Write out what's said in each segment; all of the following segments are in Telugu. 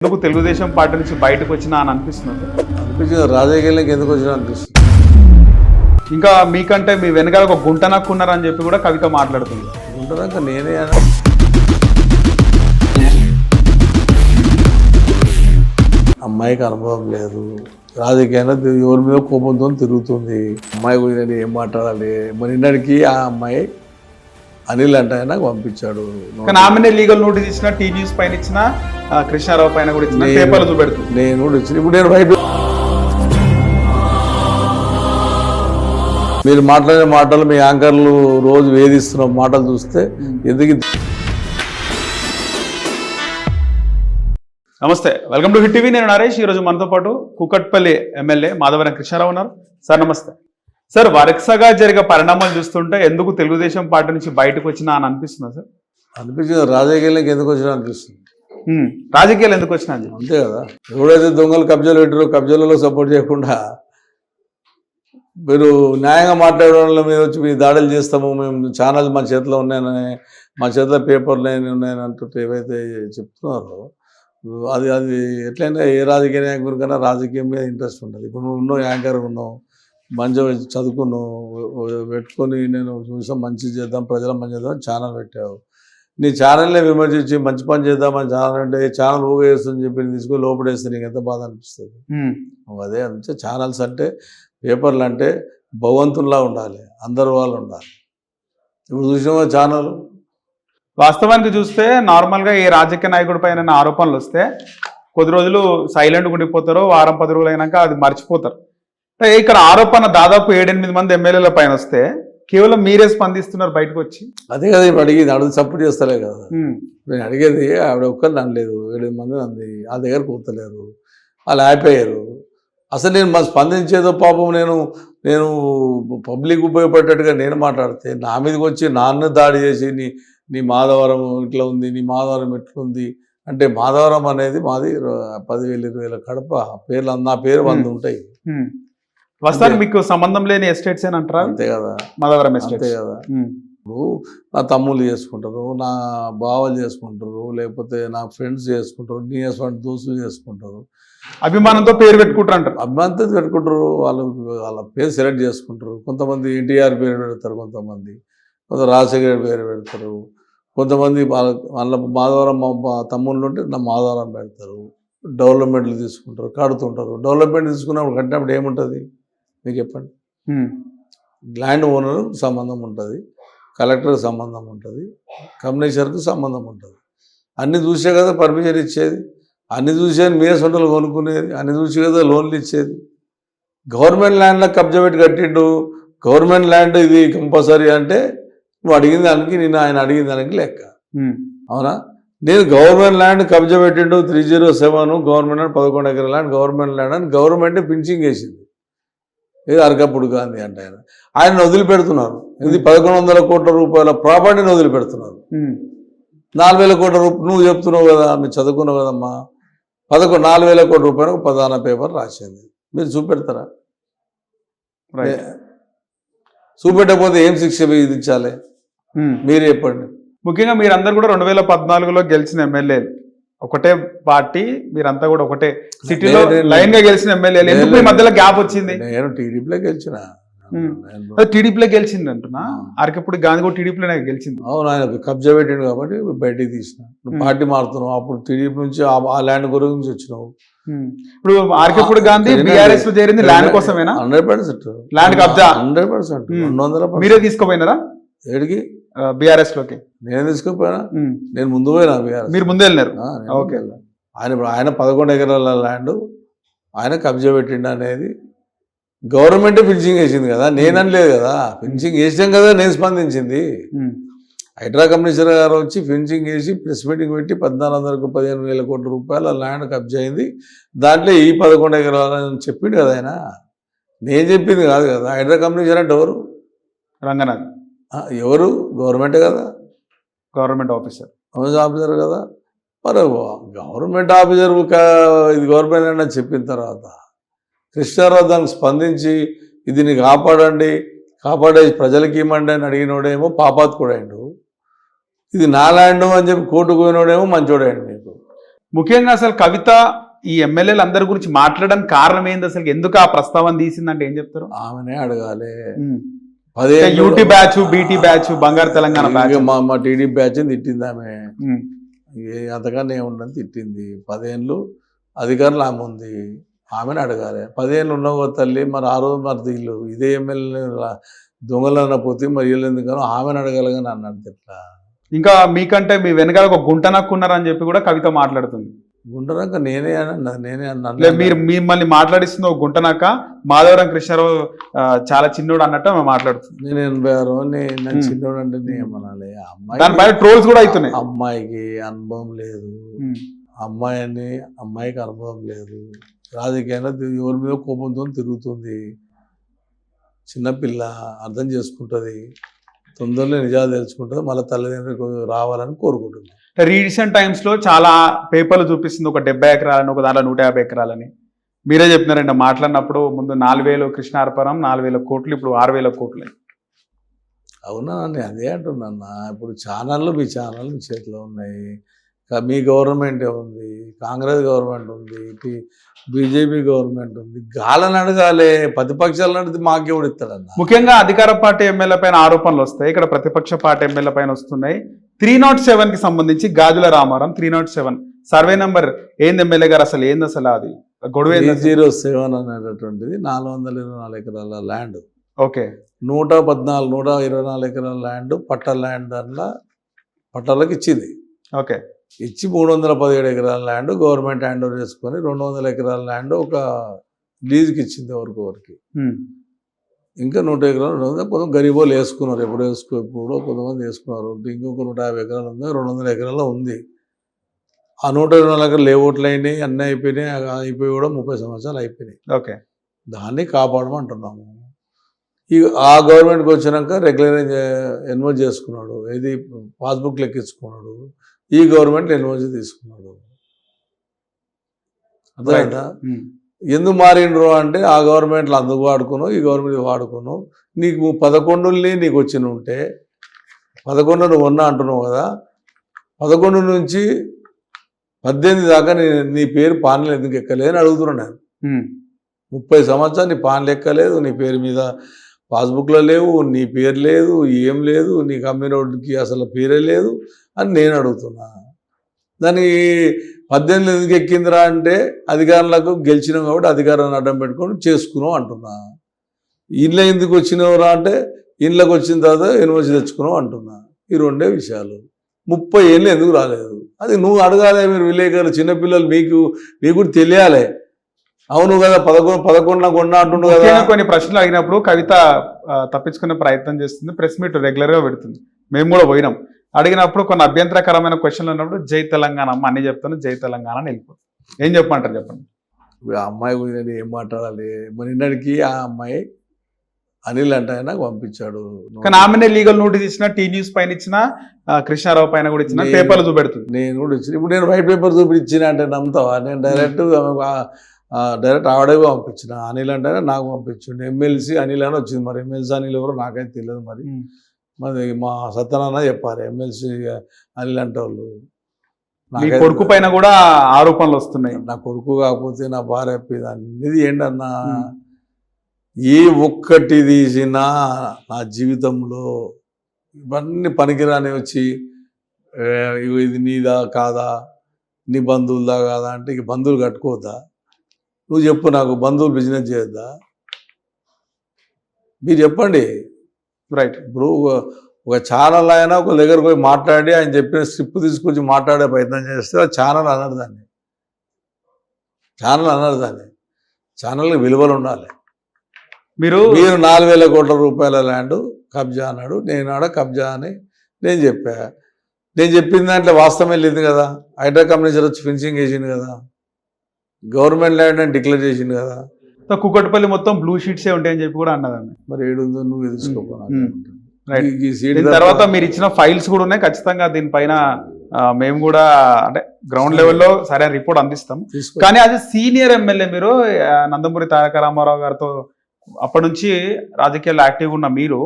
ఎందుకు తెలుగుదేశం పార్టీ నుంచి బయటకు వచ్చినా అని అనిపిస్తున్నది. రాజకీయాలకు ఎందుకు వచ్చినా అనిపిస్తుంది. ఇంకా మీకంటే మీ వెనకాల ఒక గుంటనక్కు ఉన్నారని చెప్పి కూడా కవిత మాట్లాడుతుంది. గుంటనక్క నేనే అమ్మాయికి అనుభవం లేదు, రాజకీయంగా ఎవరి మీద కోపంతో తిరుగుతుంది. అమ్మాయి గురించి నేను ఏం మాట్లాడాలి. మరి నిన్నటికి ఆ అమ్మాయి అనిల్ అంటే నాకు పంపించాడు. ఆమెనే లీగల్ నోటీస్ ఇచ్చిన, టీ న్యూస్ పైన ఇచ్చిన, కృష్ణారావు పైన కూడా ఇచ్చిన, పేపర్లు చూపెడుతుంది. నేను కూడా ఇచ్చిన. ఇప్పుడు నేను బయట మీరు మాట్లాడే మాటలు, మీ యాంకర్లు రోజు వేధిస్తున్న మాటలు చూస్తే ఎందుకు. నమస్తే, వెల్కమ్ టు హిట్ టీవీ. నేను నరేష్. ఈరోజు మనతో పాటు కూకట్పల్లి ఎమ్మెల్యే మాధవరం కృష్ణారావు ఉన్నారు. సార్ నమస్తే. సార్, వరుసగా జరిగే పరిణామాలు చూస్తుంటే ఎందుకు తెలుగుదేశం పార్టీ నుంచి బయటకు వచ్చినా అని అనిపిస్తుందా సార్? అనిపించింది. రాజకీయాలకు ఎందుకు వచ్చినా అనిపిస్తుంది. రాజకీయాలు ఎందుకు వచ్చినా అంతే కదా. ఎవడైతే దొంగలు కబ్జాలు పెట్టారో కబ్జాలలో సపోర్ట్ చేయకుండా మీరు న్యాయంగా మాట్లాడే వాళ్ళ మీద వచ్చి మీ దాడులు చేస్తాము, మేము ఛానల్ మా చేతిలో ఉన్నాయని, మా చేతిలో పేపర్లు ఉన్నాయని అంటుంటే ఏవైతే చెప్తున్నారో అది అది ఎట్లయినా ఏ రాజకీయ నాయకుడికైనా రాజకీయం మీద ఇంట్రెస్ట్ ఉంటుంది. ఇప్పుడు నువ్వు ఉన్నావు, యాంకర్ ఉన్నావు, మంచిగా చదువుకున్నావు, పెట్టుకొని నేను చూసాం మంచి చేద్దాం, ప్రజల మంచి చేద్దాం ఛానల్ పెట్టావు. నీ ఛానల్నే విమర్శించి మంచి పని చేద్దామని ఛానల్ అంటే ఛానల్ ఊగా వేస్తుందని చెప్పి తీసుకొని లోపడేస్తే నీకు ఎంత బాధ అనిపిస్తుంది. అదే అంటే ఛానల్స్ అంటే, పేపర్లు అంటే భగవంతుల్లా ఉండాలి, అందరు వాళ్ళు ఉండాలి. ఇప్పుడు చూసిన ఛానల్ వాస్తవానికి చూస్తే నార్మల్గా ఏ రాజకీయ నాయకుడి పైన ఆరోపణలు వస్తే కొద్ది రోజులు సైలెంట్గా ఉండిపోతారో, వారం 10 రోజులు అయినాక అది మర్చిపోతారు. ఇక్కడ ఆరోపణ దాదాపు 7-8 మంది ఎమ్మెల్యేల పైన వస్తే కేవలం మీరే స్పందిస్తున్నారు బయటకు వచ్చి. అదే కదా ఇప్పుడు అడిగేది, అడుగు సపోర్ట్ చేస్తలే కదా. నేను అడిగేది ఆవిడ ఒక్కరిని అనలేదు, 7 మంది అంది. ఆ దగ్గర కూర్చోలేరు, వాళ్ళు ఆగిపోయారు. అసలు నేను స్పందించేదో పాపం నేను పబ్లిక్ ఉపయోగపడేట్టుగా నేను మాట్లాడితే నా మీదకి వచ్చి నాన్న దాడి చేసి నీ మాధవరం ఇట్లా ఉంది, నీ మాధవరం ఎట్లుంది అంటే, మాధవరం అనేది మాది 10,000-20,000 కడప పేర్లు, నా పేరు 100 ఉంటాయి. వస్తారు మీకు సంబంధం లేని ఎస్టేట్స్ అని అంటారా? అంతే కదా, మాధవరం ఎస్టేట్స్. అంతే కదా. ఇప్పుడు నా తమ్ముళ్ళు చేసుకుంటారు, నా బావలు చేసుకుంటారు, లేకపోతే నా ఫ్రెండ్స్ చేసుకుంటారు, నీ దోస్తులు చేసుకుంటారు, అభిమానంతో పేరు పెట్టుకుంటారు అంటారు. అభిమానంతో పెట్టుకుంటారు, వాళ్ళ పేరు సెలెక్ట్ చేసుకుంటారు. కొంతమంది ఎన్టీఆర్ పేరు పెడతారు, కొంత రాజశేఖర పేరు పెడతారు, కొంతమంది వాళ్ళ మాధవరం తమ్ముళ్ళు ఉంటే నా మాధవరం పెడతారు. డెవలప్మెంట్లు తీసుకుంటారు, కడుతుంటారు. డెవలప్మెంట్ తీసుకున్నప్పుడు కట్టినప్పుడు ఏముంటుంది మీకు చెప్పండి. ల్యాండ్ ఓనర్ సంబంధం ఉంటుంది, కలెక్టర్కి సంబంధం ఉంటుంది, కమిషనర్కి సంబంధం ఉంటుంది. అన్నీ చూసే కదా పర్మిషన్ ఇచ్చేది, అన్ని చూసే మీరే సొంతలు కొనుక్కునేది, అన్ని చూసి కదా లోన్లు ఇచ్చేది. గవర్నమెంట్ ల్యాండ్లో కబ్జా పెట్టి కట్టిండు, గవర్నమెంట్ ల్యాండ్ ఇది కంపల్సరీ అంటే నువ్వు అడిగిన దానికి, నేను ఆయన అడిగిన దానికి లెక్క. అవునా? నేను గవర్నమెంట్ ల్యాండ్ కబ్జా పెట్టిండు 307 గవర్నమెంట్ ల్యాండ్ 11 ఎకరాల ల్యాండ్ గవర్నమెంట్ ల్యాండ్ అని గవర్నమెంట్ పించింగ్ వేసింది. ఇది అరకప్పుడు గాంధీ అంటే ఆయన వదిలిపెడుతున్నారు. ఇది 1,100 కోట్ల రూపాయల ప్రాపర్టీని వదిలిపెడుతున్నారు. 4,000 కోట్ల రూపాయలు నువ్వు చెప్తున్నావు కదా, మీరు చదువుకున్నావు కదమ్మా. 4,000 కోట్ల రూపాయలకు ప్రధాన పేపర్ రాసింది. మీరు చూపెడతారా? చూపెట్టకపోతే ఏం శిక్ష విధించాలి మీరు చెప్పండి. ముఖ్యంగా మీరందరూ కూడా 2014లో గెలిచిన ఎమ్మెల్యేలు, ఒకటే పార్టీ, మీరంతా కూడా ఒకటే సిటీలో లైన్ గా గెలిచిన ఎమ్మెల్యేలు. ఎందుకు మీ మధ్యలో గ్యాప్ వచ్చింది? నేను టీడీపీలో గెలిచిన. టీడీపీలో గెలిచింది అంటున్నా. అరకప్పుడు గాంధీ కూడా టీడీపీలోనే గెలిచింది. అవును, ఆయన కబ్జా పెట్టిండు కాబట్టి బయటికి తీసిన. పార్టీ మారుతున్నావు, అప్పుడు టీడీపీ నుంచి ఆ ల్యాండ్ గురించి వచ్చినావు. ఇప్పుడు ఆర్కేపూడి గాంధీ బీఆర్ఎస్ లో చేరింది ల్యాండ్ కోసమేనా? 100% ల్యాండ్ కబ్జా 100%. 200%. మీరే తీసుకుపోయినారా ఏడికి? బీఆర్ఎస్ లోకి. నేను తీసుకుపోయినా, నేను ముందు పోయినా బీఆర్ఎస్. మీరు ముందు వెళ్ళినారు. ఆయన 11 ఎకరాల ల్యాండ్ ఆయన కబ్జా పెట్టిండు అనేది గవర్నమెంటే ఫినిషింగ్ వేసింది కదా, నేననలేదు కదా. ఫినిషింగ్ వేసాం కదా, నేను స్పందించింది. హైడ్రా కమిషనర్ గారు వచ్చి ఫినిషింగ్ వేసి ప్రెస్ మీటింగ్ పెట్టి 14,15,000 కోట్ల రూపాయల ల్యాండ్ కబ్జా అయింది, దాంట్లో ఈ 11 ఎకరాలని చెప్పిండు కదా ఆయన. నేను చెప్పింది కాదు కదా. హైడ్రా కమిషనర్ అంటే ఎవరు? రంగనాథ్. ఎవరు? గవర్నమెంటే కదా, గవర్నమెంట్ ఆఫీసర్ కదా. మరి గవర్నమెంట్ ఆఫీసర్ ఇది గవర్నమెంట్ అని చెప్పిన తర్వాత కృష్ణారావు దానికి స్పందించి ఇది కాపాడే ప్రజలకి ఇవ్వమండి అని అడిగినోడేమో పాపాత్ కూడా అయిండు. ఇది నా ల్యాండ్ అని చెప్పి కోర్టుకు పోయినోడేమో మంచోడండి. మీకు ముఖ్యంగా అసలు కవిత ఈ ఎమ్మెల్యేలు అందరి గురించి మాట్లాడడానికి కారణం ఏంది, అసలు ఎందుకు ఆ ప్రస్తావన తీసిందంటే ఏం చెప్తారు? ఆమెనే అడగాలి. ఉమ్. 10 ఏళ్ళు యూటీ బ్యాచ్, బీటీ బ్యాచ్, బంగారు తెలంగాణ బ్యాచ్. మా టీడీపీ బ్యాచ్ తిట్టింది ఆమె. అంతకన్నా ఏముండని తిట్టింది. 10 ఏళ్ళు అధికారులు ఆమె ఉంది, ఆమెను అడగాలి. 10 ఏళ్ళు ఉన్నావు తల్లి, మరి ఆ రోజు మరి వీళ్ళు ఇదే ఎమ్మెల్యే దొంగలన్న పోతే మరి వీళ్ళు ఎందుకనో ఆమెను అడగాలి కానీ అన్నట్టు ఎట్లా. ఇంకా మీకంటే మీ వెనకాల ఒక గుంట నక్కున్నారని చెప్పి కూడా కవిత మాట్లాడుతుంది. గుంటనాక నేనే అన్నాను. మీరు మిమ్మల్ని మాట్లాడిస్తుంది ఒక గుంటనాక, మాధవరం కృష్ణారావు చాలా చిన్నోడు అన్నట్టు ఆమె మాట్లాడుతుంది. నేను 86 నేను చిన్నోడు అంటే ఏమనాలి. దానిపైన ట్రోల్స్ కూడా అవుతున్నాయి. అమ్మాయికి అనుభవం లేదు, అమ్మాయికి అనుభవం లేదు, రాజకీయంగా ఎవరి మీద కోపంతో తిరుగుతుంది. చిన్నపిల్ల అర్థం చేసుకుంటుంది, తొందరలో నిజాలు తెలుసుకుంటుంది, మళ్ళీ తల్లిదండ్రులకు రావాలని కోరుకుంటుంది. రీసెంట్ టైమ్స్ లో చాలా పేపర్లు చూపిస్తుంది, ఒక 70 ఎకరాలని, ఒక దాంట్లో 150 ఎకరాలని. మీరే చెప్పినారండి మాట్లాడినప్పుడు, ముందు 4,000 కృష్ణార్పణం, 4,000 కోట్లు, ఇప్పుడు 6,000 కోట్లు. అవునా, నేను అదే అంటున్నా. ఇప్పుడు ఛానళ్ళు మీ చేతిలో ఉన్నాయి. మీ గవర్నమెంట్ ఉంది, కాంగ్రెస్ గవర్నమెంట్ ఉంది, బీజేపీ గవర్నమెంట్ ఉంది. గాలని అడగాలి, ప్రతిపక్షాలను అడిగితే మాకెవడు ఇస్తాడన్న. ముఖ్యంగా అధికార పార్టీ ఎమ్మెల్యే పైన ఆరోపణలు వస్తాయి, ఇక్కడ ప్రతిపక్ష పార్టీ ఎమ్మెల్యే పైన వస్తున్నాయి. 307 కి సంబంధించి గాజుల రామారం 307 సర్వే నెంబర్ ఏంది ఎమ్మెల్యే గారు, అసలు ఏంది అసలు అది గొడవ? 307 అనేటటువంటిది 424 ఎకరాల ల్యాండ్. ఓకే. 124 ఎకరాల ల్యాండ్ పట్టాలకు ఇచ్చింది. ఓకే. ఇచ్చి 317 ఎకరాల ల్యాండ్ గవర్నమెంట్ హ్యాండ్ ఓవర్ చేసుకొని 200 ఎకరాల ల్యాండ్ ఒక లీజుకి ఇచ్చింది ఎవరికి. ఇంకా 100 ఎకరాలు కొంత గరీబోలు వేసుకున్నారు, ఎప్పుడో కొంతమంది వేసుకున్నారు. ఇంకొక 150 ఎకరాలు ఉంది, 200 ఎకరాలు ఉంది. ఆ 124 ఎకరాలు లేఅవుట్లు అయినాయి, అన్నీ అయిపోయి కూడా 30 సంవత్సరాలు అయిపోయినాయి. ఓకే. దాన్ని కాపాడమంటున్నాము. ఆ గవర్నమెంట్కి వచ్చినాక రెగ్యులర్ ఎన్వోజ్ చేసుకున్నాడు, ఏది పాస్బుక్ లెక్కించుకున్నాడు. ఈ గవర్నమెంట్ ఎన్వోజ్ తీసుకున్నాడు. అర్థమైందా? ఎందుకు మారిండ్రు అంటే ఆ గవర్నమెంట్లో అందుకు వాడుకున్నావు, ఈ గవర్నమెంట్ వాడుకున్నావు. నీకు 11 నీకు వచ్చిన ఉంటే 11 నువ్వు ఉన్నా అంటున్నావు కదా, 11 నుంచి 18 దాకా నీ పేరు పాన్లు ఎందుకు ఎక్కలేదు అని అడుగుతున్నాను నేను. 30 సంవత్సరాలు నీ పాన్లు ఎక్కలేదు, నీ పేరు మీద పాస్బుక్లో లేవు, నీ పేరు లేదు, ఏం లేదు, నీకు అమ్మినోడికి అసలు పేరే లేదు అని నేను అడుగుతున్నా. దానికి 18 ఎందుకు ఎక్కిందిరా అంటే అధికారులకు గెలిచినాం కాబట్టి అధికారాన్ని అడ్డం పెట్టుకొని చేసుకున్నాం అంటున్నా. ఇళ్ళ ఎందుకు వచ్చినవరా అంటే ఇళ్ళకి వచ్చిన తర్వాత యూనివర్సిటీ తెచ్చుకున్నాం అంటున్నా. ఈ 2 విషయాలు. 30 ఏళ్ళు ఎందుకు రాలేదు అది నువ్వు అడగాలి. మీరు విలేకరులు, చిన్నపిల్లలు, మీకు తెలియాలి. అవును కదా, 11 కొన్నా అంటున్నావు కదా. కొన్ని ప్రశ్నలు అడిగినప్పుడు కవిత తప్పించుకునే ప్రయత్నం చేస్తుంది, ప్రెస్ మీట్ రెగ్యులర్ గా పెడుతుంది. మేము కూడా పోయినాం. అడిగినప్పుడు కొన్ని అభ్యంతరకరమైన క్వశ్చన్లు ఉన్నప్పుడు జై తెలంగాణ అమ్మ అన్ని చెప్తాను, జై తెలంగాణ అని వెళ్ళిపోతుంది. ఏం చెప్పమంటారు చెప్పండి. ఆ అమ్మాయి గురించి ఏం మాట్లాడాలి? నిన్నటికి ఆ అమ్మాయి అనిల్ అంటే నాకు పంపించాడు. కానీ ఆమెనే లీగల్ నోటీస్ ఇచ్చిన, టీ న్యూస్ పైన ఇచ్చిన, కృష్ణారావు పైన కూడా ఇచ్చిన, పేపర్లు చూపెడుతుంది. నేను కూడా ఇచ్చిన. ఇప్పుడు నేను వైట్ పేపర్ చూపించిన అంటే నమ్ముతావా? నేను డైరెక్ట్ ఆవిడే పంపించిన. అనిల్ అంటే నాకు పంపించిండు. ఎమ్మెల్సీ అనిల్ అని వచ్చింది. మరి ఎమ్మెల్సీ అనిల్ ఎవరో నాకైతే తెలియదు. మరి మా సత్యనారాయణ చెప్పారు ఎమ్మెల్సీ అనిల్ అంటే వాళ్ళు. నా కొడుకు పైన కూడా ఆరోపణలు వస్తున్నాయి. నా కొడుకు కాకపోతే నా భార్య అన్నిది ఏంటన్నా, ఏ ఒక్కటి తీసినా నా జీవితంలో ఇవన్నీ పనికిరాని వచ్చి ఇది నీదా కాదా, నీ బంధువులదా కాదా అంటే ఇక బంధువులు కట్టుకోవద్దా? నువ్వు చెప్పు, నాకు బంధువులు బిజినెస్ చేయొద్దా? మీరు చెప్పండి. రైట్. ఇప్పుడు ఒక ఛానల్ అయినా ఒక దగ్గరకు పోయి మాట్లాడి ఆయన చెప్పిన స్క్రిప్ట్ తీసుకొచ్చి మాట్లాడే ప్రయత్నం చేస్తే ఆ ఛానల్ అన్నారు దాన్ని. ఛానల్కి విలువలు ఉండాలి. మీరు 4,000 కోట్ల రూపాయల ల్యాండ్ కబ్జా అన్నాడు. నేను ఆడ కబ్జా అని నేను చెప్పా. నేను చెప్పిన దాంట్లో వాస్తవం వెళ్ళింది కదా. హైడ్రా కంపెనీ వచ్చి ఫినిషింగ్ వేసింది కదా, గవర్నమెంట్ ల్యాండ్ అని డిక్లేర్ చేసింది కదా. కుకట్పల్లి మొత్తం బ్లూ షీట్సే ఉంటాయని చెప్పి కూడా అన్నదాన్ని. మరి ఏడుందో నువ్వు తీసుకోపోనా. తర్వాత మీరు ఇచ్చిన ఫైల్స్ కూడా ఉన్నాయి. ఖచ్చితంగా దీనిపైన మేము కూడా అంటే గ్రౌండ్ లెవెల్లో సరైన రిపోర్ట్ అందిస్తాం. కానీ అది సీనియర్ ఎమ్మెల్యే మీరు, నందమూరి తారక రామారావు గారితో అప్పటి నుంచి రాజకీయాల్లో యాక్టివ్గా ఉన్న మీరు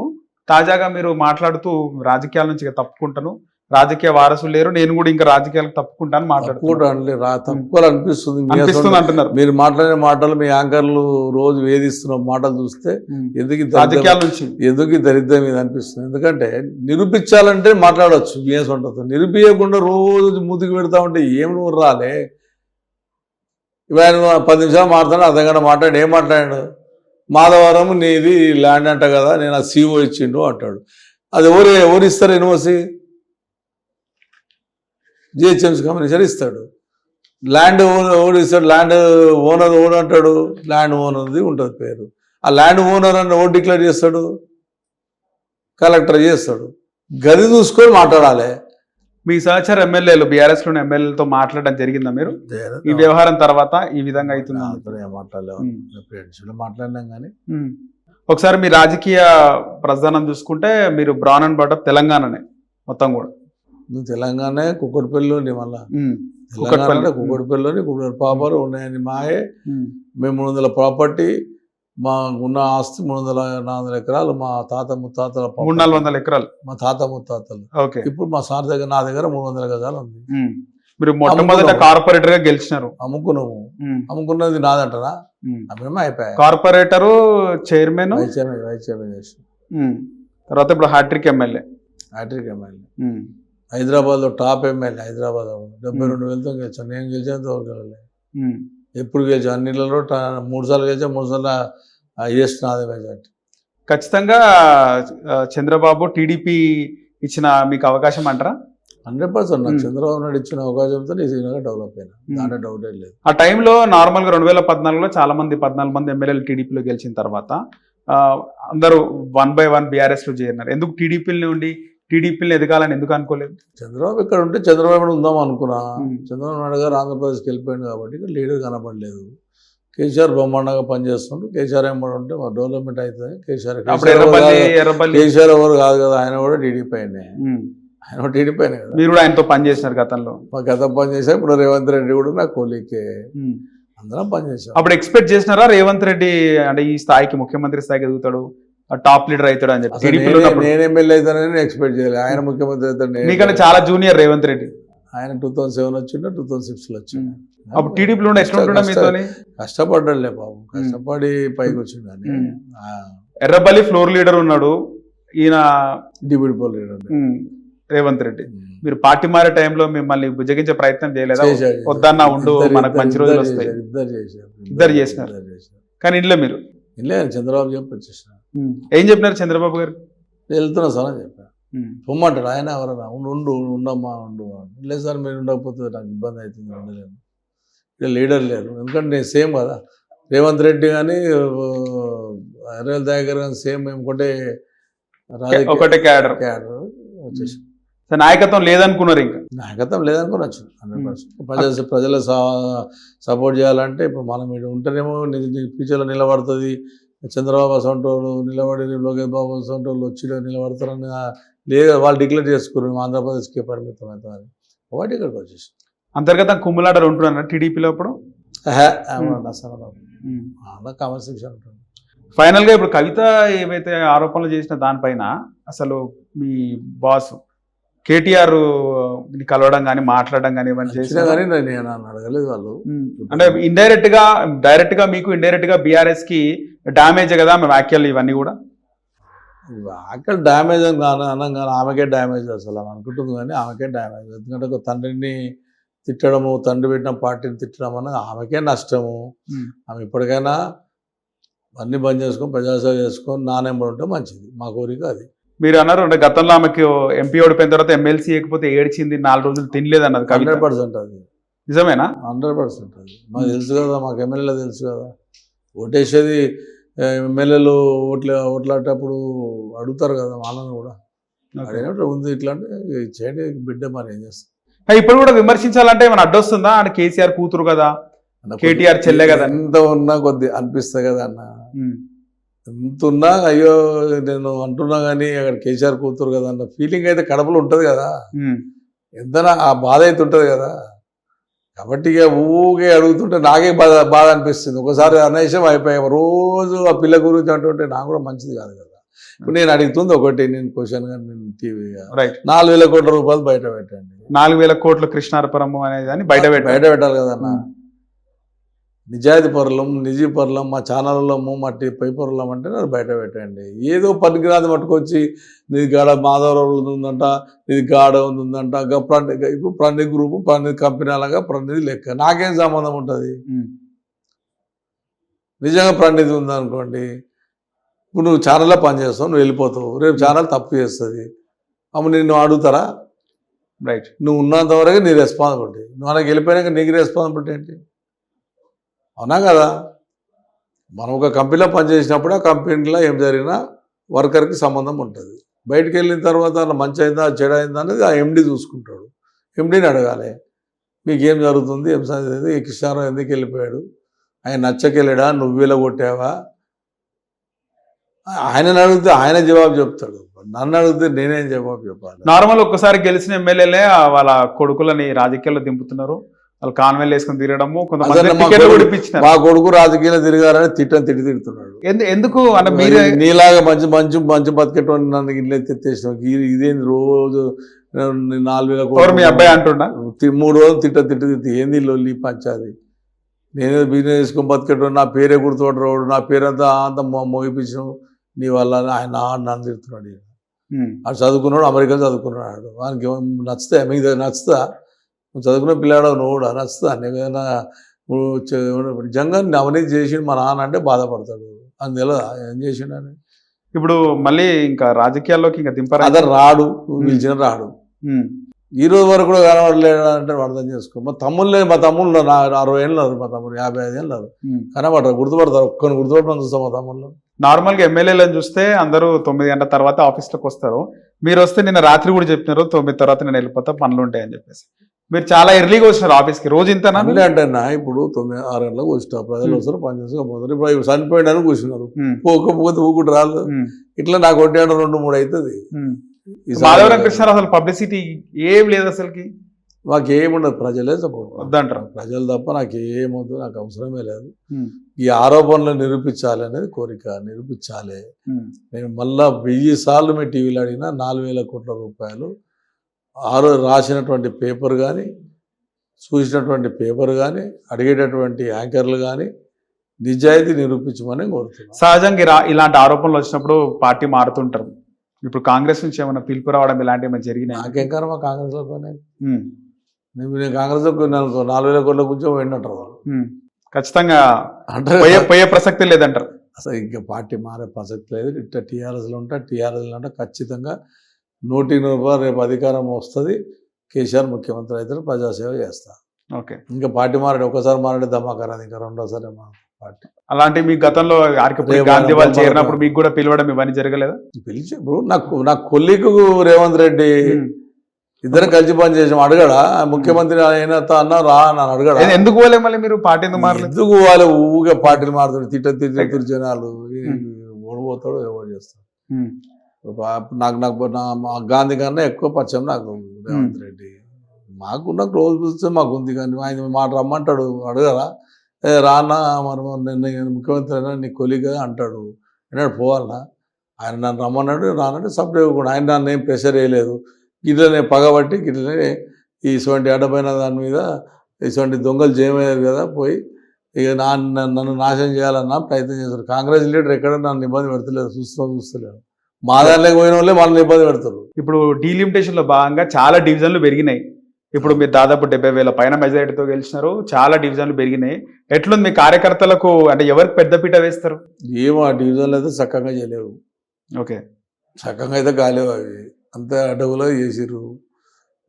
తాజాగా మీరు మాట్లాడుతూ రాజకీయాల నుంచి తప్పుకుంటాను, రాజకీయ వారసులు లేరు, నేను కూడా ఇంకా రాజకీయాలకు తప్పుకుంటాను మాట్లాడుతున్నాను తప్పుకోవాలనిపిస్తుంది అనిపిస్తుంది అంటున్నారు. మీరు మాట్లాడే మాటలు మీ యాంకర్లు రోజు వేధిస్తున్న మాటలు చూస్తే రాజకీయాల నుంచి ఎందుకు దరిద్రం ఇది అనిపిస్తుంది. ఎందుకంటే నిరూపించాలంటే మాట్లాడవచ్చు బిఎస్ ఉంటుంది, నిరూపించకుండా రోజు ముతికి పెడతా ఉంటే ఏం నువ్వు రాలే. ఇవాళ 10 నిమిషాలు మాట్లాడు, అర్ధగంట మాట్లాడు, ఏం మాట్లాడాడు? మాధవరం నీది ల్యాండ్ అంట కదా, నేను ఆ సీఓ ఇచ్చిండు అంటాడు. అది ఎవరు ఇస్తారు? యూనివర్సిటీ జిహెచ్ఎంసీ కమిషనర్ ఇస్తాడు. ల్యాండ్ ఓనర్ ఇస్తాడు, ల్యాండ్ ఓనర్ అంటాడు, ల్యాండ్ ఓనర్ది ఉంటుంది పేరు. ఆ ల్యాండ్ ఓనర్ అని ఓటు డిక్లేర్ చేస్తాడు, కలెక్టర్ చేస్తాడు. గది చూసుకొని మాట్లాడాలి. మీ సహచర ఎమ్మెల్యేలు బీఆర్ఎస్ లోని ఎమ్మెల్యేలతో మాట్లాడడం జరిగిందా మీరు ఈ వ్యవహారం తర్వాత? ఈ విధంగా అవుతుంది మాట్లాడినాం కానీ ఒకసారి మీ రాజకీయ ప్రస్థానం చూసుకుంటే మీరు బ్రౌన్ అండ్ బటర్ తెలంగాణనే మొత్తం కూడా. నువ్వు తెలంగాణ కుక్కటిపల్లిలోని మళ్ళా కుక్కటిపల్లిలోని పాపాలు ఉన్నాయని మాయే. మేము 300 ప్రాపర్టీ, మా ఉన్న ఆస్తి 300-400 ఎకరాలు. మా తాత ముత్తాతల 300-400 ఎకరాలు మా తాత ముత్తాతలు. ఇప్పుడు మా సార్ దగ్గర, నా దగ్గర 300 గజాలు ఉంది. మీరు మొట్టమొదట కార్పొరేటర్ గా గెలిచినారు. అమ్ముకున్నది నాదంటారా? అమ్మేమో అయిపోయాయి. కార్పొరేటర్, చైర్మన్, వైస్ చైర్మన్ చేసి తర్వాత ఇప్పుడు హ్యాట్రిక్ ఎమ్మెల్యే. హైదరాబాద్ లో టాప్ ఎమ్మెల్యే. హైదరాబాద్ 72,000తో గెలిచాను. నేను గెలిచేంత వరకు వెళ్ళలే. ఎప్పుడు గెలిచాను? అన్నిళ్ళలో 3 సార్లు గెలిచా, 3 సార్లు హైయెస్ట్ నాదే మెజార్టీ. ఖచ్చితంగా చంద్రబాబు టీడీపీ ఇచ్చిన మీకు అవకాశం అంటారా? 100% నాకు చంద్రబాబు నాయుడు ఇచ్చిన అవకాశంతో నేను డెవలప్ అయినా, దాంట్లో డౌటే లేదు. ఆ టైంలో నార్మల్గా 2014లో చాలా మంది 14 మంది ఎమ్మెల్యేలు టీడీపీలో గెలిచిన తర్వాత అందరూ 1 by 1 బీఆర్ఎస్ లో చేరినారు. ఎందుకు టీడీపీని ఉండి టీడీపీని ఎదగాలని ఎందుకు అనుకోలేదు? చంద్రబాబు ఇక్కడ ఉంటే చంద్రబాబు ఉందాం అనుకున్నా. చంద్రబాబు నాయుడు గారు ఆంధ్రప్రదేశ్కి వెళ్ళిపోయింది కాబట్టి ఇక్కడ లీడర్ కనపడలేదు. కేసీఆర్ బ్రహ్మాండంగా పనిచేస్తుండ్రు. కేసీఆర్ ఏమన్నా ఉంటే మా డెవలప్మెంట్ అవుతుంది. కేసీఆర్ ఎవరు కాదు కదా, ఆయన కూడా టీడీపీ అయినాయి. ఆయన టీడీపీ అయినా కదా. మీరు కూడా ఆయనతో పనిచేసినారు గతంలో? మా గతం పనిచేసా. ఇప్పుడు రేవంత్ రెడ్డి కూడా నా కోలీకే, అందరం పనిచేసాం. అప్పుడు ఎక్స్పెక్ట్ చేసినారా రేవంత్ రెడ్డి అంటే ఈ స్థాయికి, ముఖ్యమంత్రి స్థాయికి ఎదుగుతాడు, టాప్ లీడర్ అవుతాడు అని చెప్పి? నేను ఎమ్మెల్యే అవుతానని ఎక్స్పెక్ట్ చేయలేదు. ఆయన ముఖ్యమంత్రి అవుతాడు. మీకన్నా చాలా జూనియర్ రేవంత్ రెడ్డి. ఆయన 2007 వచ్చిండు, 2006లో వచ్చిండు. అప్పుడు టీడీపీలో కష్టపడ్డాడులే బాబు, కష్టపడి పైకి వచ్చిండు. ఎర్రబల్లి ఫ్లోర్ లీడర్ ఉన్నాడు, ఈయన deputy floor leader Revanth Reddy. మీరు పార్టీ మారే టైంలో మిమ్మల్ని బుజ్జగించే ప్రయత్నం చేయలేదా? వద్దన్నా ఉండు, మనకు మంచి రోజులు వస్తాయి. ఇద్దరు చేసినారు. కానీ ఇంట్లో మీరు చంద్రబాబు చెప్పి వచ్చేసిన. ఏం చెప్పినారు చంద్రబాబు గారు? వెళ్తున్నా సార్ అని చెప్పాను. పొమ్మంటాడు ఆయన. ఎవరన్నా ఉండమ్మా ఉండు. లేదు సార్, మీరు ఉండకపోతే నాకు ఇబ్బంది అవుతుంది, ఉండలేను. ఇక లీడర్ లేరు. ఎందుకంటే నేను సేమ్ కదా, రేవంత్ రెడ్డి కానీ ఎర్రల్ దగ్గర కానీ సేమ్. మేము ఒకటే క్యాడర్ వచ్చేసి నాయకత్వం లేదనుకున్నారు. ఇంకా నాయకత్వం లేదనుకుని వచ్చాను. 100% ప్రజలు సపోర్ట్ చేయాలంటే ఇప్పుడు మనం ఇక్కడ ఉంటేనేమో ఫ్యూచర్లో నిలబడుతుంది. చంద్రబాబు అసంటోళ్ళు నిలబడి, లోకేష్ బాబు అసంటోళ్ళు వచ్చి నిలబడతారని లేదు, వాళ్ళు డిక్లేర్ చేసుకున్నారు మేము ఆంధ్రప్రదేశ్కి పరిమితం అవుతామని. ఒకటి ఇక్కడికి వచ్చేసి అంతర్గత కుమ్ములాటలు ఉంటున్నారు టీడీపీలో. అప్పుడు అలా కాన్వర్సేషన్ ఉంటుంది. ఫైనల్గా ఇప్పుడు కవిత ఏవైతే ఆరోపణలు చేసిన దానిపైన అసలు మీ బాస్ కేటీఆర్ కలవడం కానీ మాట్లాడడం కానీ ఇవన్నీ చేసినా కానీ నేను అడగలేదు వాళ్ళు. అంటే డైరెక్ట్ గా మీకు ఇండైరెక్ట్ గా బీఆర్ఎస్ కి డ్యామేజ్ కదా మీ వ్యాఖ్యలు ఇవన్నీ కూడా? వ్యాఖ్యలు డ్యామేజ్ అనగానే ఆమెకే డ్యామేజ్ అసలు అనుకుంటుంది, కానీ ఆమెకే డ్యామేజ్. ఎందుకంటే ఒక తండ్రిని తిట్టడము, తండ్రి పెట్టిన పార్టీని తిట్టడం అన్నది ఆమెకే నష్టము. ఆమె ఇప్పటికైనా అన్ని బంద్ చేసుకొని ప్రజాసేవ చేసుకొని నానెంబడి ఉంటే మంచిది. మా కోరిక అది. మీరు అన్నారు అంటే గతంలో ఆమెకు ఎంపీ ఓడిపోయిన తర్వాత ఎమ్మెల్సీ లేకపోతే ఏడ్చింది, 4 రోజులు తినలేదు అన్నది. 100% అది నిజమేనా? 100% అది మాకు తెలుసు కదా, మాకు ఎమ్మెల్యేలో తెలుసు కదా. ఓటేసేది ఎమ్మెల్యేలు ఓట్లాడేటప్పుడు అడుగుతారు కదా వాళ్ళని కూడా. అడిగినప్పుడు ఉంది ఇట్లా అంటే చేయండి బిడ్డ, మరి ఏం చేస్తాం. ఇప్పుడు కూడా విమర్శించాలంటే ఏమైనా అడ్డొస్తుందా? అంటే కేసీఆర్ కూతురు కదా, కేటీఆర్ చెల్లె కదా, ఎంత ఉన్నా కొద్ది అనిపిస్తుంది కదా అన్న. ఎంత ఉన్నా అయ్యో నేను అంటున్నా కానీ అక్కడ కేసీఆర్ కూతురు కదా అన్న ఫీలింగ్ అయితే కడపలో ఉంటుంది కదా, ఎంతనా ఆ బాధ అయితే ఉంటుంది కదా. కాబట్టి ఇక ఊగే అడుగుతుంటే నాకే బాధ అనిపిస్తుంది. ఒకసారి అనేసం అయిపోయాం రోజు ఆ పిల్ల గురించి అంటుంటే నాకు కూడా మంచిది కాదు కదా. ఇప్పుడు నేను అడుగుతుంది ఒకటి, నేను క్వశ్చన్ గా నేను టీవీగా రైట్. 4,000 కోట్ల రూపాయలు బయట పెట్టండి. 4,000 కోట్ల కృష్ణార్పణం అనేది అని బయట బయట పెట్టాలి కదన్నా. నిజాయితీ పరులం, నిజీ పరులం, మా ఛానళ్ళలో మా పేపర్లం అంటే అది బయట పెట్టండి. ఏదో పనికిరాది మట్టుకొచ్చి నీది గాడ మాధవరావు ఉందంట, నీది గాడ ఉందంట, ఇప్పుడు ప్రణీత్ గ్రూపు, ప్రణీత్ కంపెనీ అలాగా ప్రణీత్ లెక్క నాకేం సంబంధం ఉంటుంది? నిజంగా ప్రణీత్ ఉందనుకోండి, ఇప్పుడు నువ్వు ఛానల్లో పనిచేస్తావు, నువ్వు వెళ్ళిపోతావు, రేపు ఛానల్ తప్పు చేస్తుంది, అమ్మ నిన్ను అడుగుతారా? రైట్. నువ్వు ఉన్నంత వరకు నీ రెస్పాన్సిబిలిటీ, నువ్వు మనకి వెళ్ళిపోయాక నీకు రెస్పాన్సిబిలిటీ ఏంటి? అవునా కదా? మనం ఒక కంపెనీలో పనిచేసినప్పుడు ఆ కంపెనీలో ఏం జరిగినా వర్కర్కి సంబంధం ఉంటుంది. బయటికి వెళ్ళిన తర్వాత మంచి అయిందా చెడు అయిందా అనేది ఆ ఎండి చూసుకుంటాడు. ఎండిని అడగాలి, మీకేం జరుగుతుంది, ఏం సంగతి, ఈ కృష్ణారావు ఎందుకు వెళ్ళిపోయాడు, ఆయన నచ్చకెళ్ళాడా, నువ్వు వెళ్ళగొట్టావా? ఆయనను అడిగితే ఆయన జవాబు చెప్తాడు, నన్ను అడిగితే నేనేం జవాబు చెప్పాలి? నార్మల్ ఒక్కసారి గెలిచిన ఎమ్మెల్యేలే వాళ్ళ కొడుకులని రాజకీయాల్లో దింపుతున్నారు, వాళ్ళు కాన్వెల్ వేసుకుని తిరగడము, మా కొడుకు రాజకీయాలు తిరిగారని తిడుతున్నాడు. ఎందుకు అన్న? మీరే నీలాగా మంచి మంచి మంచి బతికేటువంటి నన్ను ఇల్లు తెచ్చేసిన ఇదేంది రోజు 4,000 కోట్లు మీ అబ్బాయి అంటున్నా 3 రోజులు తిట్టి ఏంది లొల్లి పంచాది? నేనే బిజినెస్ చేసుకొని బతికేటోడు, నా పేరే గుర్తుపట్టరాడు, నా పేరంతా అంత మోగిపించడం నీ వల్ల ఆయన నన్ను తిడుతున్నాడు. అది చదువుకున్నాడు, అమెరికా చదువుకున్నాడు, వానికి నచ్చుతా, మీకు నచ్చుతా? నువ్వు చదువుకున్న పిల్లాడు, నువ్వు కూడా నచ్చుతా? నీకైనా నిజంగా అవినీతి చేసి మా నాన్న అంటే బాధపడతాడు, అని తెలియదా ఏం చేసిండు అని? ఇప్పుడు మళ్ళీ ఇంకా రాజకీయాల్లోకి ఇంకా దింపరా? అదే రాడు, పిలిచిన రాడు. ఈ రోజు వరకు కూడా కనబడలేడు అంటే అర్థం చేసుకో. మా తమ్ముళ్ళు 60 ఏళ్ళు, మా తమ్ముడు 55 ఏళ్ళు కనబడరు, గుర్తుపడతారు, ఒక్కరిని గుర్తుపట్టడం చూస్తాం మా తమ్ముళ్ళు. నార్మల్గా ఎమ్మెల్యేలను చూస్తే అందరూ 9 గంటల తర్వాత ఆఫీస్లోకి వస్తారు. మీరు వస్తే నిన్న రాత్రి కూడా చెప్పినారు 9 తర్వాత నేను వెళ్ళిపోతా, పనులు ఉంటాయని చెప్పేసి. మీరు చాలా ఎర్లీగా వచ్చినారు ఆఫీస్కి. రోజు ఇంతనా అంటే ఇప్పుడు 9-6 గంటలకు వచ్చిన ప్రజలు వస్తారు, పని చేసుకోకపోతారు. ఇప్పుడు చనిపోయాడని కూర్చున్నారు, పోకపోతే ఊకుడు రాళ్ళు. ఇట్లా నాకు 1 గంట 2-3 అవుతుంది. మాధవరం కృష్ణారావు అసలు పబ్లిసిటీ ఏం లేదు అసలుకి, మాకేముండదు, ప్రజలే సపోర్ట్ వద్దంటారు. ప్రజలు తప్ప నాకేమొద్దు, నాకు అవసరమే లేదు. ఈ ఆరోపణలు నిరూపించాలి అనేది కోరిక, నిరూపించాలి. నేను మళ్ళా 1000 సార్లు మీ టీవీలో అడిగినా 4,000 కోట్ల రూపాయలు రాసినటువంటి పేపర్ కానీ, చూసినటువంటి పేపర్ కానీ, అడిగేటటువంటి యాంకర్లు కానీ నిజాయితీ నిరూపించమని కోరుతున్నాను. సహజంగా ఇలాంటి ఆరోపణలు వచ్చినప్పుడు పార్టీ మారుతుంటారు. ఇప్పుడు కాంగ్రెస్ నుంచి ఏమైనా పిలుపు రావడం ఇలాంటివి ఏమైనా జరిగినాయి? నాకేం కర్మ కాంగ్రెస్లో నేను కాంగ్రెస్లో 4,000 కోట్ల గురించి పోయినట్టు ఖచ్చితంగా అంటే పోయే ప్రసక్తి లేదంటారు. అసలు ఇంకా పార్టీ మారే ప్రసక్తి లేదు. ఇట్లా టీఆర్ఎస్లో ఉంటా, టీఆర్ఎస్లో ఉంటా, ఖచ్చితంగా 100% రేపు అధికారం వస్తుంది, కేసీఆర్ ముఖ్యమంత్రి అయితే ప్రజాసేవ చేస్తా. ఓకే. ఇంకా పార్టీ మారాడు, ఒకసారి మారాడు దమాకరాదు, ఇంకా రెండోసారి పార్టీ. అలాంటి మీ గతంలో గాంధీ వాళ్ళు చేరినప్పుడు మీకు కూడా పిలవడం ఇవన్నీ జరగలేదా? పిలిచి ఇప్పుడు నాకు కొల్లికు రేవంత్ రెడ్డి ఇద్దరం కలిసి పని చేసాం, అడగడా ముఖ్యమంత్రి అయినా అన్నా రా అని అడగడా? ఎందుకు పోలే మళ్ళీ మీరు పార్టీ ఎందుకు వాళ్ళు ఊగే పార్టీలు మారుతాడు, తిట్ట జనాలు ఓడిపోతాడు, ఎవరు చేస్తాడు. నాకు గాంధీ కన్నా ఎక్కువ పరిచయం నాకు రేవంత్ రెడ్డి. నాకు రోజు చూస్తే మాకు ఉంది, కానీ ఆయన మాట రమ్మంటాడు, అడగరా? రానా మరి నేను ముఖ్యమంత్రి అయినా నీ కొలిగా అంటాడు, అన్నాడు పోవాలన్నా, ఆయన నన్ను రమ్మన్నాడు, రానంటే సపరేట్ కూడా. ఆయన నన్ను ఏం ప్రెషర్ వేయలేదు, గిట్లనే పగబట్టి గిట్లనే ఇటువంటి అడ్డపైన దాని మీద ఇటువంటి దొంగలు చేయమయ్యారు కదా, పోయి ఇక నన్ను నాశనం చేయాలన్నా ప్రయత్నం చేస్తారు. కాంగ్రెస్ లీడర్ ఎక్కడ నన్ను ఇబ్బంది పెడతలేదు, చూస్తలేరు. మా దాంట్లోకి పోయిన వాళ్ళే వాళ్ళని ఇబ్బంది పెడతారు. ఇప్పుడు డీలిమిటేషన్లో భాగంగా చాలా డివిజన్లు పెరిగినాయి. ఇప్పుడు మీరు దాదాపు 70,000 పైన మెజారిటీతో గెలిచినారు, చాలా డివిజన్లు పెరిగినాయి. ఎట్లుంది మీ కార్యకర్తలకు, అంటే ఎవరికి పెద్దపీట వేస్తారు? ఏమో ఆ డివిజన్లు అయితే చక్కగా చేయలేవు. ఓకే. చక్కగా అయితే కాలేవు, అవి అంతే అడవులో చేసిర్రు.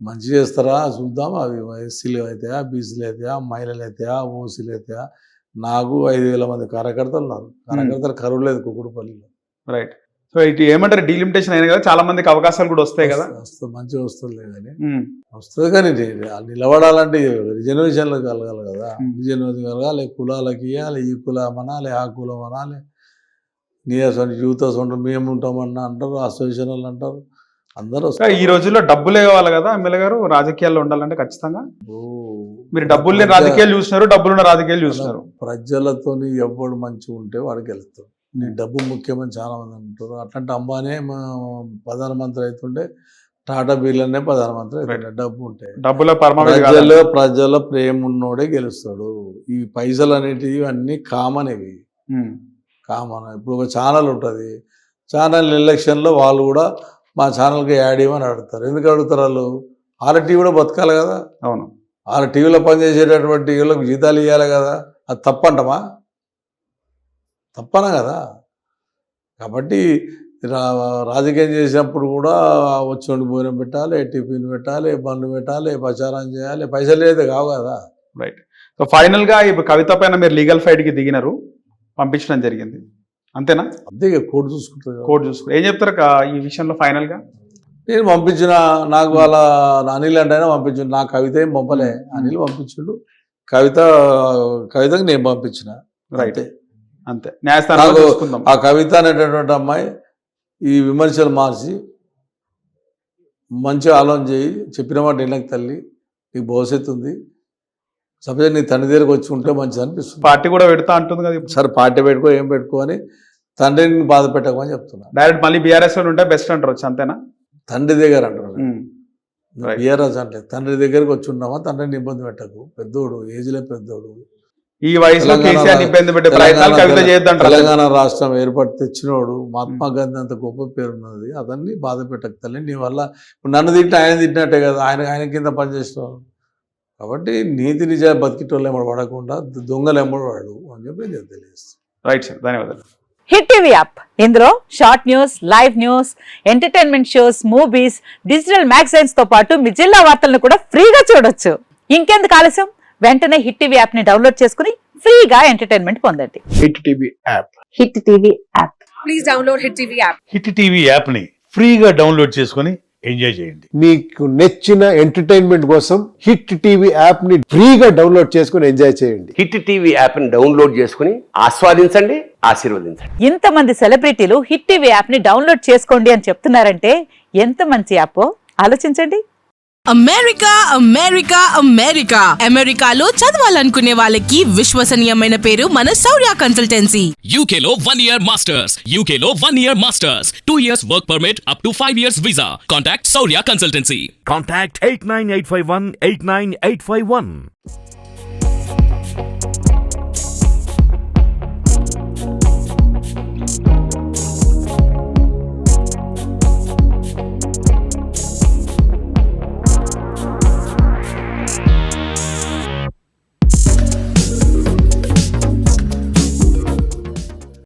మంచి చేస్తారా చూద్దాం. అవి ఎస్సీలు అవుతాయా, బీసీలు అవుతాయా, మహిళలు అవుతాయా, ఓసీలు అవుతాయా? నాకు 5,000 మంది కార్యకర్తలు ఉన్నారు. కార్యకర్తలు కరువు లేదు కుకుడుపల్లిలో. రైట్. సో ఇటు ఏమంటారు, డీలిమిటేషన్ అయినా కదా, చాలా మందికి అవకాశాలు కూడా వస్తాయి కదా? వస్తుంది, మంచిగా వస్తుంది కానీ వస్తుంది, కానీ నిలబడాలంటే రిజర్వేషన్లు కలగాలి కదా. రిజర్వేషన్ కలగాలి, కులాలకి ఇవ్వాలి, ఈ కులం అనాలి, ఆ కులం అనాలి, నీయర్స్ యూత్ ఉంటారు, మేము ఉంటామన్నా అంటారు, అసోసియేషన్ వాళ్ళు అంటారు, అందరూ. ఈ రోజుల్లో డబ్బులే కావాలి కదా ఎమ్మెల్యే గారు, రాజకీయాల్లో ఉండాలంటే ఖచ్చితంగా. మీరు డబ్బుల్ని రాజకీయాలు చూసినారు, డబ్బులున్న రాజకీయాలు చూసినారు. ప్రజలతో ఎవడు మంచిగా ఉంటే వాడికి వెళ్తారు. నీ డబ్బు ముఖ్యమని చాలా మంది అంటారు. అట్లాంటి అంబానీ ప్రధానమంత్రి అవుతుండే, టాటా బిర్లానే ప్రధానమంత్రి అవుతుండే. డబ్బు ఉంటే డబ్బుల పరమావధి కాదు. ప్రజల ప్రేమ ఉన్నోడే గెలుస్తాడు. ఈ పైసలు అనేటివి అన్నీ కామన్. ఇవి కామన్. ఇప్పుడు ఒక ఛానల్ ఉంటుంది, ఛానల్ ఎలక్షన్లో వాళ్ళు కూడా మా ఛానల్కి యాడ్ ఇవ్వమని అడుగుతారు. ఎందుకు అడుగుతారు? వాళ్ళ టీవీ కూడా బతకాలి కదా. అవును, వాళ్ళ టీవీలో పనిచేసేటటువంటి టీవీలకు జీతాలు ఇవ్వాలి కదా. అది తప్పంటమా? తప్పనా కదా. కాబట్టి రాజకీయం చేసినప్పుడు కూడా వచ్చి భోజనం పెట్టాలి, టిఫిన్ పెట్టాలి, బండ్లు పెట్టాలి, ప్రచారం చేయాలి. పైసలు అయితే కావు కదా. రైట్. సో ఫైనల్గా ఇప్పుడు కవిత పైన మీరు లీగల్ ఫైట్కి దిగినారు, పంపించడం జరిగింది, అంతేనా? అంతే, కోర్టు చూసుకుంటుంది. కోర్టు చూసుకుంటారు. ఏం చెప్తారు ఈ విషయంలో ఫైనల్గా? నేను పంపించిన, నాకు వాళ్ళ అనిల్ అంటే పంపించిండు, నా కవిత ఏం పంపలే, అనిల్ పంపించిండు. కవితకు నేను పంపించిన. రైట్, అంతే. న్యాయస్థానంలో చూసుకుందాం. ఆ కవిత అనేటటువంటి అమ్మాయి ఈ విమర్శలు మార్చి మంచి ఆలోచన చేయి, చెప్పిన మాట ఇళ్ళకి తల్లి, నీకు భవిష్యత్తు ఉంది, సపోజ్ నీ తండ్రి దగ్గరకు వచ్చి ఉంటే మంచిది అనిపిస్తుంది. పార్టీ కూడా పెడతా అంటుంది కదా. సరే పార్టీ పెట్టుకో, ఏం పెట్టుకో అని తండ్రిని బాధ పెట్టకమని చెప్తున్నా. డైరెక్ట్ మళ్ళీ బీఆర్ఎస్ లో ఉంటే బెస్ట్ అంటారు, అంతేనా? తండ్రి దగ్గర అంటారు, బీఆర్ఎస్ అంటే తండ్రి దగ్గరకు వచ్చి ఉన్నామా, తండ్రిని ఇబ్బంది పెట్టకు, పెద్దోడు, ఏజ్లో పెద్దోడు, ఈ వయసులో కేసీఆర్ ఇబ్బంది పెట్టే ప్రయత్నాలు కవిత చేయొద్దంటారు. తెలంగాణ రాష్ట్రం ఏర్పడి తెచ్చినోడు, మహాత్మా గాంధీ అంత గొప్ప పేరున్నది, అతన్ని బాధ పెట్టకు తల్లి, నీ వల్ల నన్ను తిట్టి ఆయన తిట్టినట్టే కదా, ఆయన కింద పనిచేసినావు. కాబట్టి నీతి నిజాలు బతికిటోళ్ళు ఎమ్మడి పడకుండా దొంగలు ఎమ్మడి వాడు అని చెప్పి నేను తెలియజేస్తాను. రైట్ సార్, ధన్యవాదాలు. హిట్ టీవీ యాప్, ఇందులో short news, live news, entertainment shows, movies, digital magazines తో పాటు మీ జిల్లా వార్తలను కూడా ఫ్రీగా చూడొచ్చు. ఇంకెందుకు ఆలస్యం, వెంటనే హిట్ టీవీ యాప్ ని డౌన్లోడ్ చేసుకుని ఫ్రీగా ఎంటర్టైన్మెంట్ పొందండి. Hit TV app. Hit TV app. Please download hit TV app. Hit TV app ని ఫ్రీగా డౌన్లోడ్ చేసుకొని ఎంజాయ్ చేయండి. మీకు నచ్చిన ఎంటర్టైన్మెంట్ కోసం హిట్ టీవీ యాప్ ని ఫ్రీగా డౌన్లోడ్ చేసుకుని ఎంజాయ్ చేయండి. హిట్ టీవీ యాప్ ని డౌన్లోడ్ చేసుకుని ఆస్వాదించండి, ఆశీర్వదించండి. ఇంతమంది సెలబ్రిటీలు హిట్ టీవీ యాప్ ని డౌన్లోడ్ చేసుకోండి అని చెప్తున్నారంటే ఎంత మంచి యాప్ ఆలోచించండి. అమెరికా అమెరికా అమెరికా అమెరికాలో చదవాలనుకునే వాళ్ళకి విశ్వసనీయమైన పేరు మన శౌర్య కన్సల్టెన్సీ. UK లో 1 year masters, UK లో 1 year masters, 2 years work permit up to 5 years visa. Contact Saurya Consultancy. Contact 89851 89851.